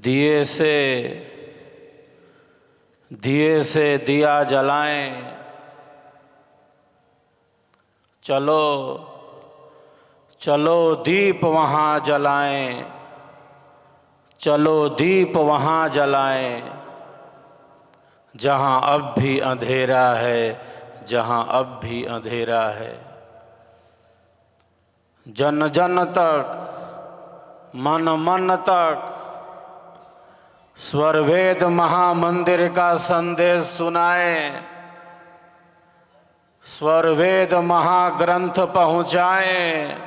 दिए से दिया जलाएं, चलो चलो दीप वहाँ जलाएं, चलो दीप वहाँ जलाएं, जहाँ अब भी अंधेरा है, जहाँ अब भी अंधेरा है। जन जन तक, मन मन तक स्वरवेद महामंदिर का संदेश सुनाएं, स्वरवेद महाग्रंथ पहुँचाएं,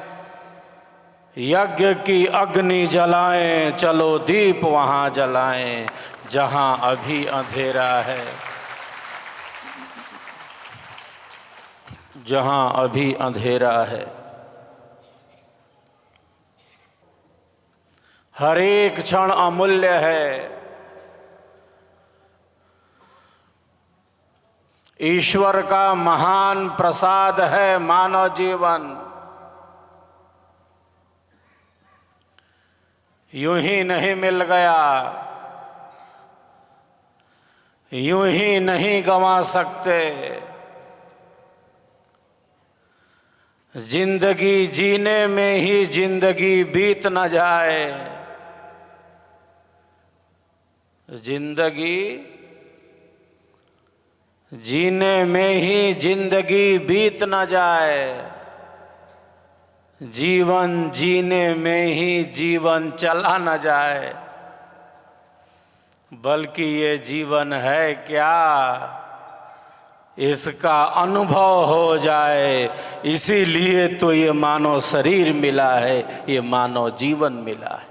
यज्ञ की अग्नि जलाएं, चलो दीप वहाँ जलाएं, जहाँ अभी अंधेरा है, जहाँ अभी अंधेरा है। हर एक क्षण अमूल्य है। ईश्वर का महान प्रसाद है मानव जीवन। यूं ही नहीं मिल गया, यूं ही नहीं गंवा सकते। जिंदगी जीने में ही जिंदगी बीत न जाए, जिंदगी जीने में ही जिंदगी बीत न जाए, जीवन जीने में ही जीवन चला न जाए। बल्कि ये जीवन है क्या, इसका अनुभव हो जाए। इसीलिए तो ये मानव शरीर मिला है, ये मानव जीवन मिला है।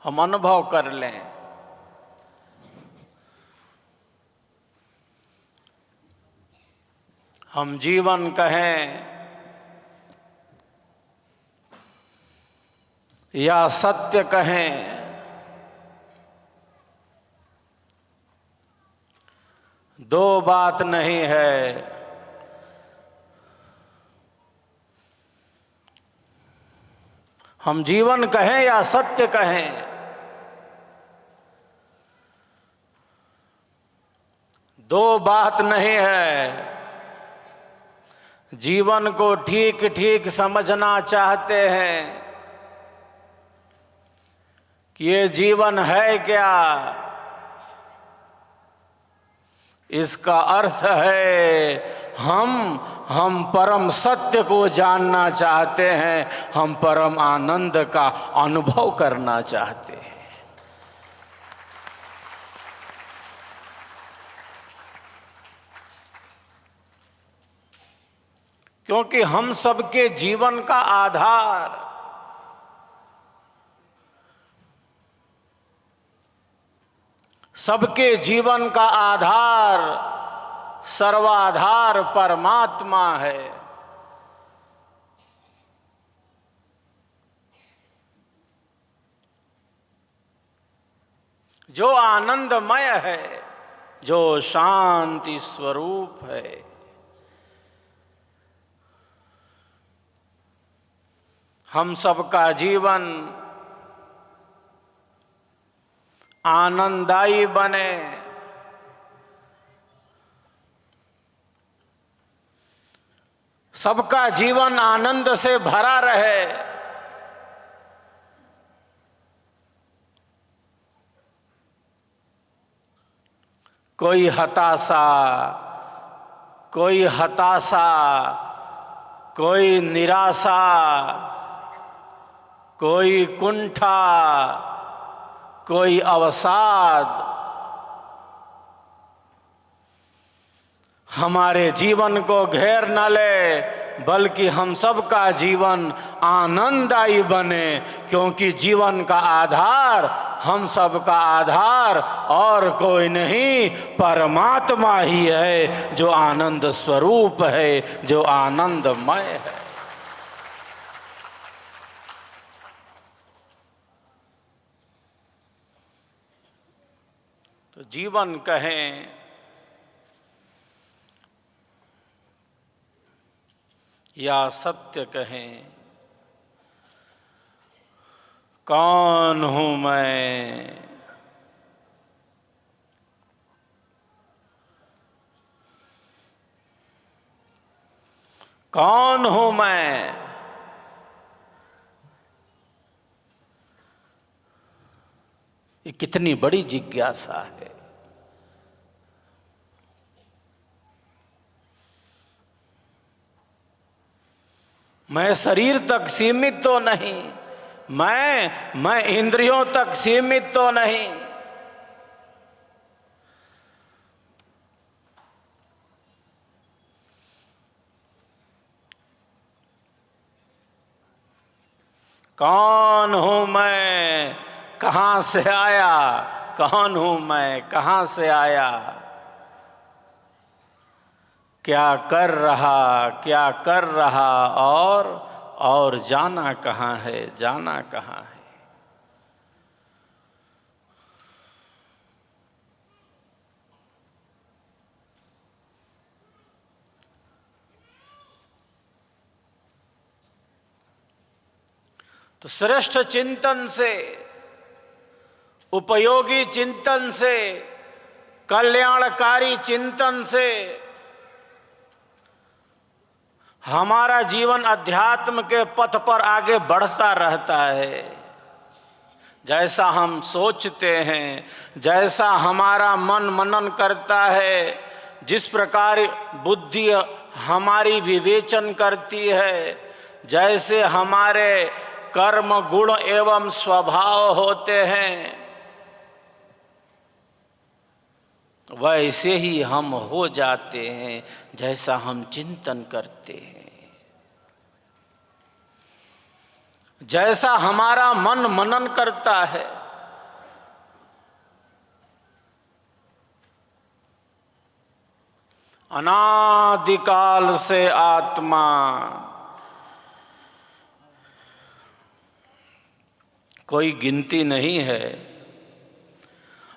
हम अनुभव कर लें। हम जीवन कहें या सत्य कहें, दो बात नहीं है। हम जीवन कहें या सत्य कहें, दो बात नहीं है। जीवन को ठीक ठीक समझना चाहते हैं कि ये जीवन है क्या, इसका अर्थ है हम परम सत्य को जानना चाहते हैं, हम परम आनंद का अनुभव करना चाहते हैं। क्योंकि हम सबके जीवन का आधार सबके जीवन का आधार सर्वाधार परमात्मा है। जो आनंदमय है, जो शांति स्वरूप है। हम सबका जीवन आनंददायी बने, सबका जीवन आनंद से भरा रहे। कोई हताशा, कोई निराशा, कोई कुंठा, कोई अवसाद हमारे जीवन को घेर न ले, बल्कि हम सबका जीवन आनंददायी बने। क्योंकि जीवन का आधार, हम सबका आधार और कोई नहीं, परमात्मा ही है, जो आनंद स्वरूप है, जो आनंदमय है। तो जीवन कहें या सत्य कहें, कौन हूँ मैं? कौन हूँ मैं? ये कितनी बड़ी जिज्ञासा है। मैं शरीर तक सीमित तो नहीं, मैं इंद्रियों तक सीमित तो नहीं। कौन हूं मैं? कहां से आया? कौन हूं मैं? कहां से आया? क्या कर रहा? क्या कर रहा? और जाना कहां है? जाना कहां है? तो श्रेष्ठ चिंतन से, उपयोगी चिंतन से, कल्याणकारी चिंतन से हमारा जीवन अध्यात्म के पथ पर आगे बढ़ता रहता है। जैसा हम सोचते हैं, जैसा हमारा मन मनन करता है, जिस प्रकार बुद्धि हमारी विवेचन करती है, जैसे हमारे कर्म गुण एवं स्वभाव होते हैं, वैसे ही हम हो जाते हैं जैसा हम चिंतन करते हैं। जैसा हमारा मन मनन करता है, अनादिकाल से आत्मा कोई गिनती नहीं है।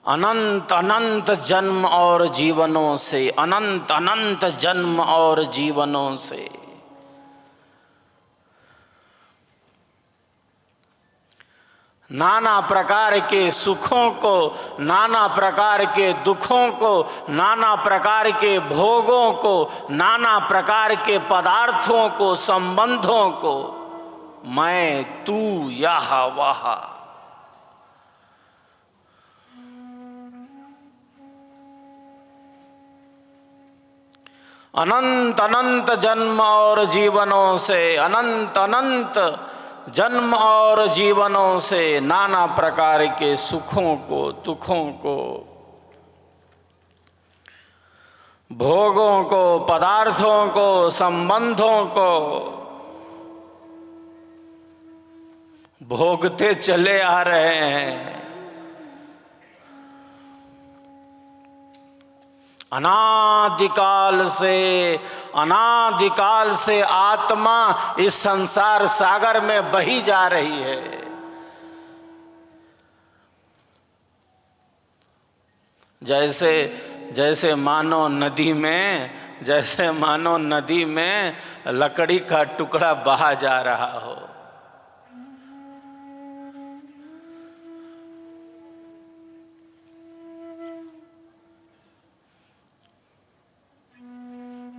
अनंत अनंत जन्म और जीवनों से, अनंत अनंत जन्म और जीवनों से नाना प्रकार के सुखों को, नाना प्रकार के दुखों को, नाना प्रकार के भोगों को, नाना प्रकार के पदार्थों को, संबंधों को मैं, तू, यह वह, अनंत अनंत जन्म और जीवनों से, अनंत अनंत जन्म और जीवनों से नाना प्रकार के सुखों को, दुखों को, भोगों को, पदार्थों को, संबंधों को भोगते चले आ रहे हैं। अनादिकाल से आत्मा इस संसार सागर में बही जा रही है। जैसे मानो नदी में लकड़ी का टुकड़ा बहा जा रहा हो।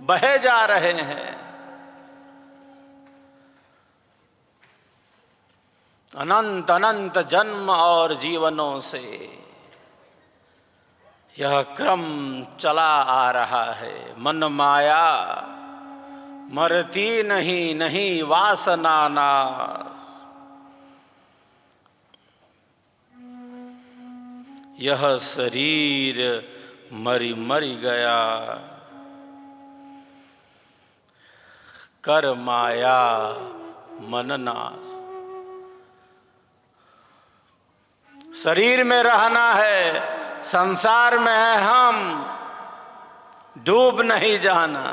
बहे जा रहे हैं। अनंत अनंत जन्म और जीवनों से यह क्रम चला आ रहा है। मन माया मरती नहीं, नहीं वासना नाश। यह शरीर मरी गया, कर माया मन नाश। शरीर में रहना है, संसार में है हम, डूब नहीं जाना।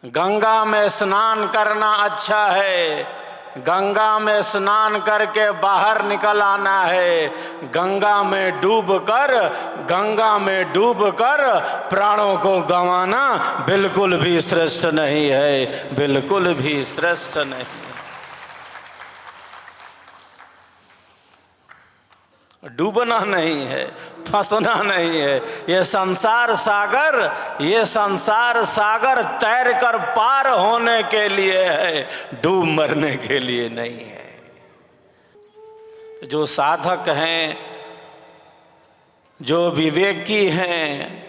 गंगा में स्नान करना अच्छा है, गंगा में स्नान करके बाहर निकल आना है। गंगा में डूब कर प्राणों को गंवाना बिल्कुल भी श्रेष्ठ नहीं है, बिल्कुल भी श्रेष्ठ नहीं। डूबना नहीं है, फंसना नहीं है। ये संसार सागर तैर कर पार होने के लिए है, डूब मरने के लिए नहीं है। जो साधक हैं, जो विवेकी हैं,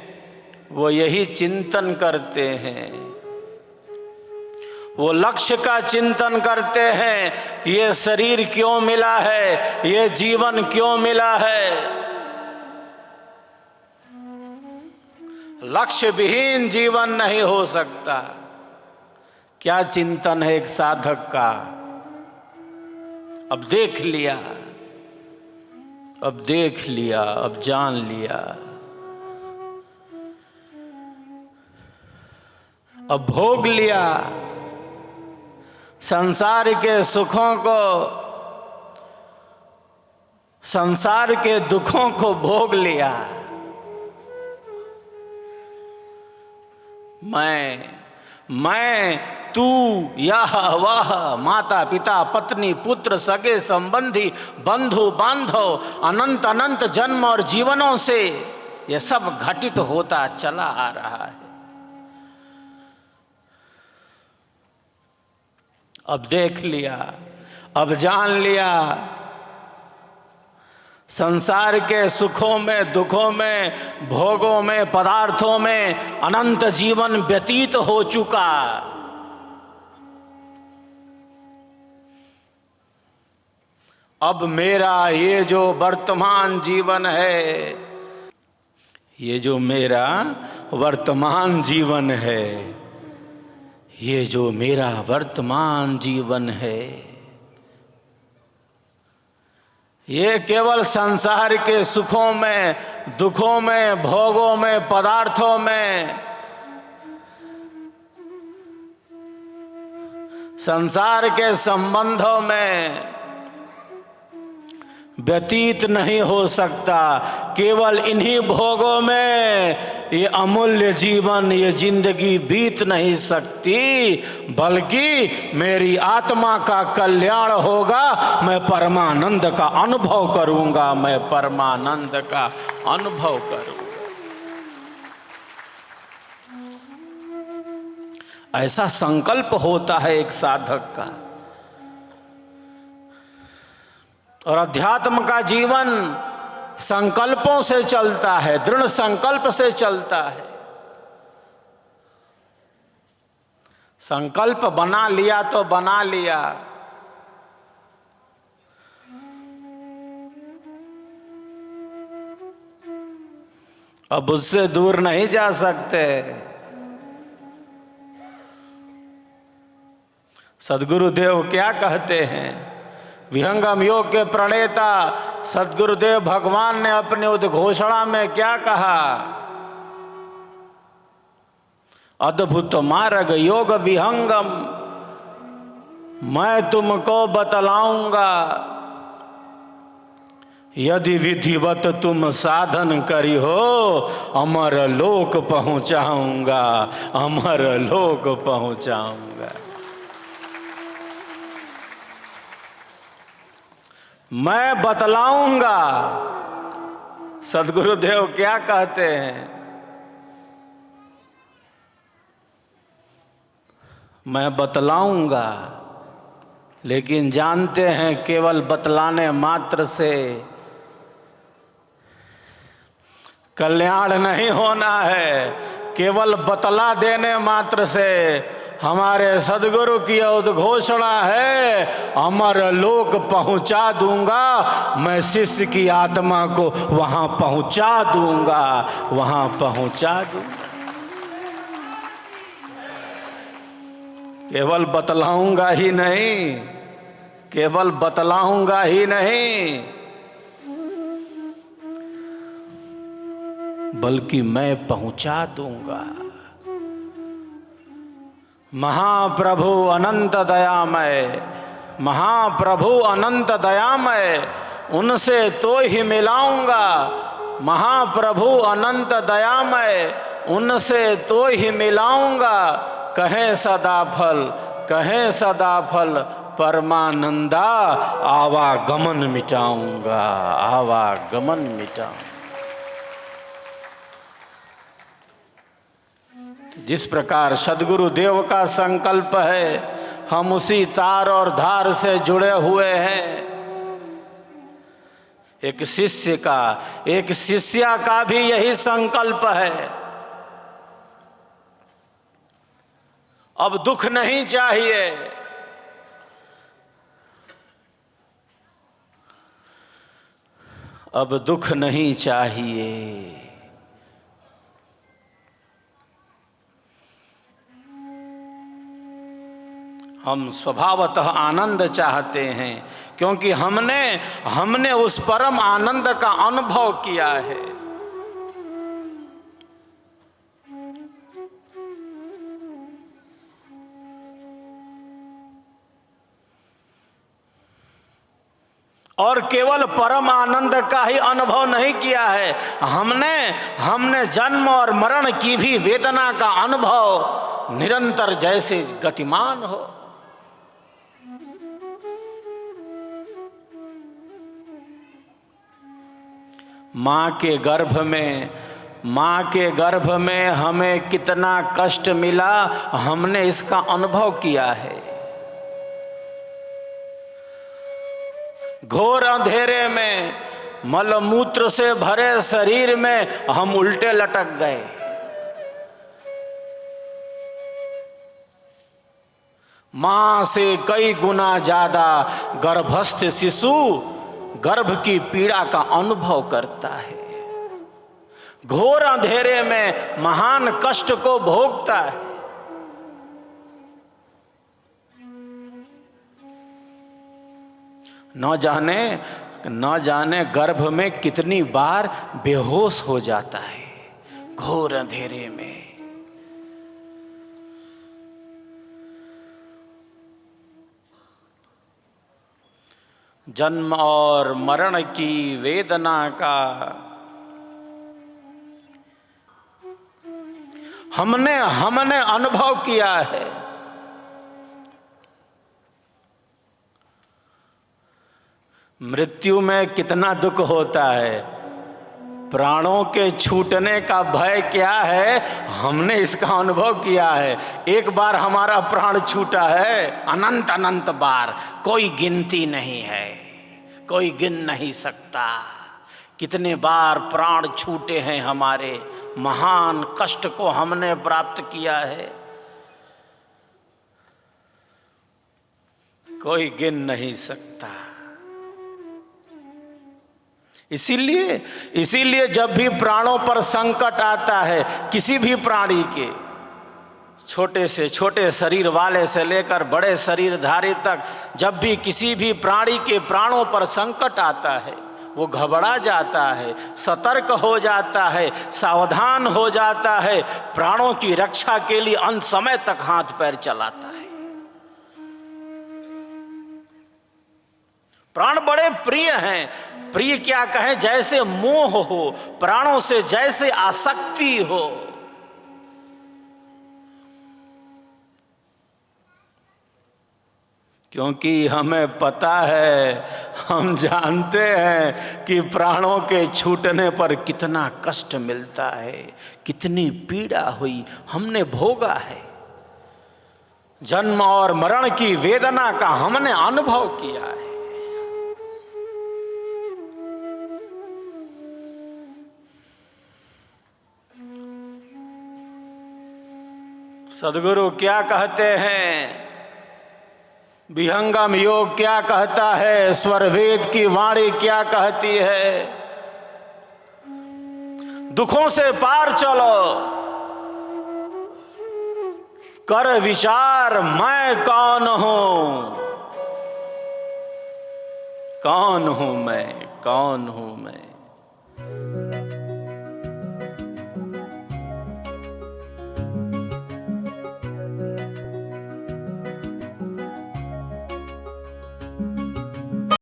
वो यही चिंतन करते हैं, वो लक्ष्य का चिंतन करते हैं कि ये शरीर क्यों मिला है, ये जीवन क्यों मिला है। लक्ष्य विहीन जीवन नहीं हो सकता। क्या चिंतन है एक साधक का। अब देख लिया, अब जान लिया, अब भोग लिया, संसार के सुखों को, संसार के दुखों को भोग लिया। मैं तू, यह वह, माता पिता पत्नी पुत्र सगे संबंधी बंधु बांधव, अनंत अनंत जन्म और जीवनों से यह सब घटित होता चला आ रहा है। अब देख लिया, अब जान लिया, संसार के सुखों में, दुखों में, भोगों में, पदार्थों में अनंत जीवन व्यतीत हो चुका। अब मेरा ये जो वर्तमान जीवन है, ये जो मेरा वर्तमान जीवन है, ये जो मेरा वर्तमान जीवन है, ये केवल संसार के सुखों में, दुखों में, भोगों में, पदार्थों में, संसार के संबंधों में व्यतीत नहीं हो सकता। केवल इन्हीं भोगों में ये अमूल्य जीवन, ये जिंदगी बीत नहीं सकती, बल्कि मेरी आत्मा का कल्याण होगा। मैं परमानंद का अनुभव करूंगा, मैं परमानंद का अनुभव करूंगा। ऐसा संकल्प होता है एक साधक का। और अध्यात्म का जीवन संकल्पों से चलता है, दृढ़ संकल्प से चलता है। संकल्प बना लिया तो बना लिया, अब उससे दूर नहीं जा सकते। सद्गुरुदेव क्या कहते हैं? विहंगम योग के प्रणेता सद्गुरुदेव भगवान ने अपने उद्घोषणा में क्या कहा? अद्भुत मार्ग योग विहंगम, मैं तुमको बतलाऊंगा, यदि विधिवत तुम साधन करी हो, अमर लोक पहुंचाऊंगा, अमर लोक पहुंचाऊंगा। मैं बतलाऊंगा। सद्गुरुदेव क्या कहते हैं? मैं बतलाऊंगा, लेकिन जानते हैं केवल बतलाने मात्र से कल्याण नहीं होना है। केवल बतला देने मात्र से, हमारे सद्गुरु की उद्घोषणा है, अमर लोक पहुंचा दूंगा, मैं शिष्य की आत्मा को वहां पहुंचा दूंगा, वहां पहुंचा दूंगा। केवल बतलाऊंगा ही नहीं, केवल बतलाऊंगा ही नहीं, बल्कि मैं पहुंचा दूंगा। महाप्रभु अनंत दयामय, महाप्रभु अनंत दयामय, उनसे तो ही मिलाऊंगा। महाप्रभु अनंत दयामय, उनसे तो ही मिलाऊंगा। कहें सदा फल, कहें सदा फल, परमानंदा आवागमन मिटाऊंगा, आवागमन मिटाऊंगा। जिस प्रकार सद्गुरु देव का संकल्प है, हम उसी तार और धार से जुड़े हुए हैं। एक शिष्य का, एक शिष्या का भी यही संकल्प है। अब दुख नहीं चाहिए, अब दुख नहीं चाहिए। हम स्वभावतः आनंद चाहते हैं, क्योंकि हमने उस परम आनंद का अनुभव किया है। और केवल परम आनंद का ही अनुभव नहीं किया है, हमने जन्म और मरण की भी वेदना का अनुभव निरंतर जैसे गतिमान हो। माँ के गर्भ में हमें कितना कष्ट मिला, हमने इसका अनुभव किया है। घोर अंधेरे में मलमूत्र से भरे शरीर में हम उल्टे लटक गए। मां से कई गुना ज्यादा गर्भस्थ शिशु गर्भ की पीड़ा का अनुभव करता है, घोर अंधेरे में महान कष्ट को भोगता है। न जाने गर्भ में कितनी बार बेहोश हो जाता है घोर अंधेरे में। जन्म और मरण की वेदना का हमने अनुभव किया है। मृत्यु में कितना दुख होता है, प्राणों के छूटने का भय क्या है, हमने इसका अनुभव किया है। एक बार हमारा प्राण छूटा है, अनंत अनंत बार, कोई गिनती नहीं है, कोई गिन नहीं सकता। कितने बार प्राण छूटे हैं हमारे, महान कष्ट को हमने प्राप्त किया है, कोई गिन नहीं सकता। इसीलिए जब भी प्राणों पर संकट आता है, किसी भी प्राणी के, छोटे से छोटे शरीर वाले से लेकर बड़े शरीरधारी तक, जब भी किसी भी प्राणी के प्राणों पर संकट आता है, वो घबरा जाता है, सतर्क हो जाता है, सावधान हो जाता है, प्राणों की रक्षा के लिए अंत समय तक हाथ पैर चलाता है। प्राण बड़े प्रिय हैं, प्रिय क्या कहें, जैसे मोह हो, प्राणों से जैसे आसक्ति हो। क्योंकि हमें पता है, हम जानते हैं कि प्राणों के छूटने पर कितना कष्ट मिलता है, कितनी पीड़ा हुई, हमने भोगा है। जन्म और मरण की वेदना का हमने अनुभव किया है। सद्गुरु क्या कहते हैं, विहंगम योग क्या कहता है, स्वरवेद की वाणी क्या कहती है, दुखों से पार चलो, कर विचार मैं कौन हूं, कौन हूं मैं, कौन हूं मैं।